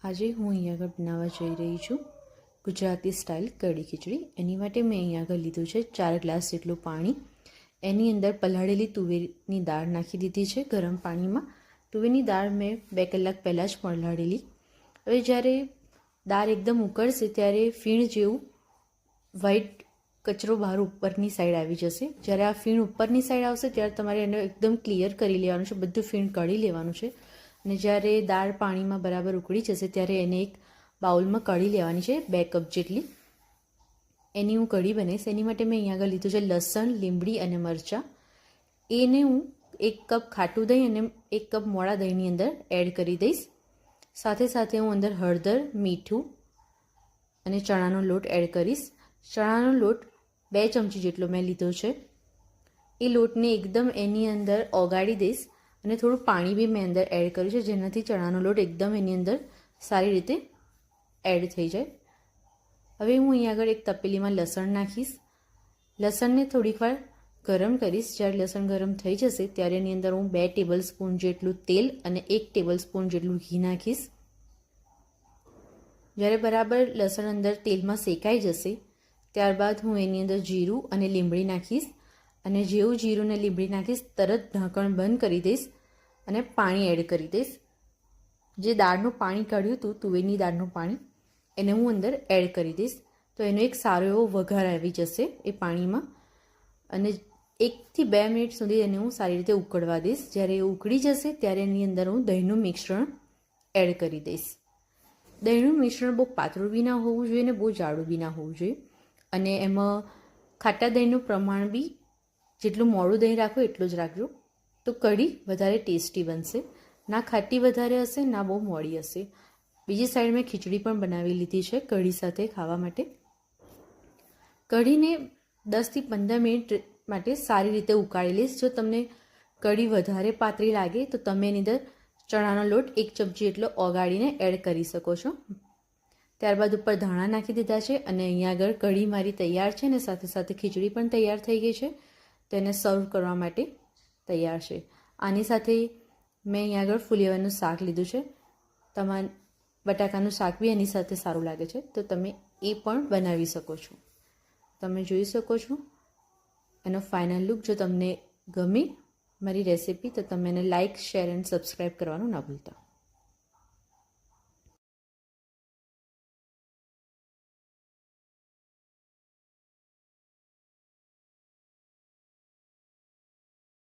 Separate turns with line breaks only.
આજે હું અહીંયા આગળ બનાવવા જઈ રહી છું ગુજરાતી સ્ટાઇલ કઢી ખીચડી. એની માટે મેં અહીંયા આગળ લીધું છે 4 ગ્લાસ જેટલું પાણી. એની અંદર પલાળેલી તુવેરની દાળ નાખી દીધી છે ગરમ પાણીમાં. તુવેરની દાળ મેં 2 કલાક પહેલાં જ પલાળેલી. હવે જ્યારે દાળ એકદમ ઉકળશે ત્યારે ફીણ જેવું વ્હાઈટ કચરો બહાર ઉપરની સાઈડ આવી જશે. જ્યારે આ ફીણ ઉપરની સાઈડ આવશે ત્યારે તમારે એને એકદમ ક્લિયર કરી લેવાનું છે, બધું ફીણ કાઢી લેવાનું છે. અને જ્યારે દાળ પાણીમાં બરાબર ઉકળી જશે ત્યારે એને એક બાઉલમાં કાઢી લેવાની છે 2 કપ જેટલી. એની હું કઢી બનાવીશ. એની માટે મેં અહીંયા આગળ લીધું છે લસણ, લીમડી અને મરચાં. એને હું 1 કપ ખાટું દહીં અને 1 કપ મોળા દહીંની અંદર એડ કરી દઈશ. સાથે સાથે હું અંદર હળદર, મીઠું અને ચણાનો લોટ એડ કરીશ. ચણાનો લોટ 2 ચમચી જેટલો મેં લીધો છે. એ લોટને એકદમ એની અંદર ઓગાળી દઈશ અને થોડું પાણી બી મેં અંદર એડ કર્યું છે, જેનાથી ચણાનો લોટ એકદમ એની અંદર સારી રીતે એડ થઈ જાય. હવે હું અહીંયા આગળ એક તપેલીમાં લસણ નાખીશ. લસણને થોડીક વાર ગરમ કરીશ. જ્યારે લસણ ગરમ થઈ જશે ત્યારે એની અંદર હું 2 ટેબલ સ્પૂન જેટલું તેલ અને 1 ટેબલ સ્પૂન જેટલું ઘી નાખીશ. જ્યારે બરાબર લસણ અંદર તેલમાં શેકાઈ જશે ત્યારબાદ હું એની અંદર જીરું અને લીમડી નાખીશ. અને જેવું જીરું અને લીમડી નાખીશ તરત ઢાંકણ બંધ કરી દઈશ અને પાણી એડ કરી દઈશ. જે દાળનું પાણી કાઢ્યું હતું, તુવેરની દાળનું પાણી, એને હું અંદર એડ કરી દઈશ. તો એનો એક સારો એવો વઘાર આવી જશે એ પાણીમાં. અને 1 થી 2 મિનિટ સુધી એને હું સારી રીતે ઉકળવા દઈશ. જ્યારે એ ઉકળી જશે ત્યારે એની અંદર હું દહીંનું મિશ્રણ એડ કરી દઈશ. દહીંનું મિશ્રણ બહુ પાતળું બી ના હોવું જોઈએ ને બહુ જાડું બી ના હોવું જોઈએ. અને એમાં ખાટા દહીંનું પ્રમાણ બી જેટલું મોડું દહીં રાખો એટલું જ રાખજો, તો કઢી વધારે ટેસ્ટી બનશે. ના ખાટી વધારે હશે ના બહુ મોડી હશે. બીજી સાઈડ મેં ખીચડી પણ બનાવી લીધી છે કઢી સાથે ખાવા માટે. કઢીને 10 થી 15 મિનિટ માટે સારી રીતે ઉકાળી લઈશ. જો તમને કઢી વધારે પાતળી લાગે તો તમે એની અંદર ચણાનો લોટ 1 ચમચી એટલો ઓગાળીને એડ કરી શકો છો. ત્યારબાદ ઉપર ધાણા નાખી દીધા છે અને અહીંયા આગળ કઢી મારી તૈયાર છે અને સાથે સાથે ખીચડી પણ તૈયાર થઈ ગઈ છે. તો એને સર્વ કરવા માટે તૈયાર છે. આની સાથે મેં અહીંયા આગળ ફુલેવાનું શાક લીધું છે. તમારે બટાકાનું શાક બી એની સાથે સારું લાગે છે, તો તમે એ પણ બનાવી શકો છો. તમે જોઈ શકો છો એનો ફાઇનલ લુક. જો તમને ગમી મારી રેસિપી તો તમે એને લાઇક, શેર એન્ડ સબસ્ક્રાઈબ કરવાનું ના ભૂલતા.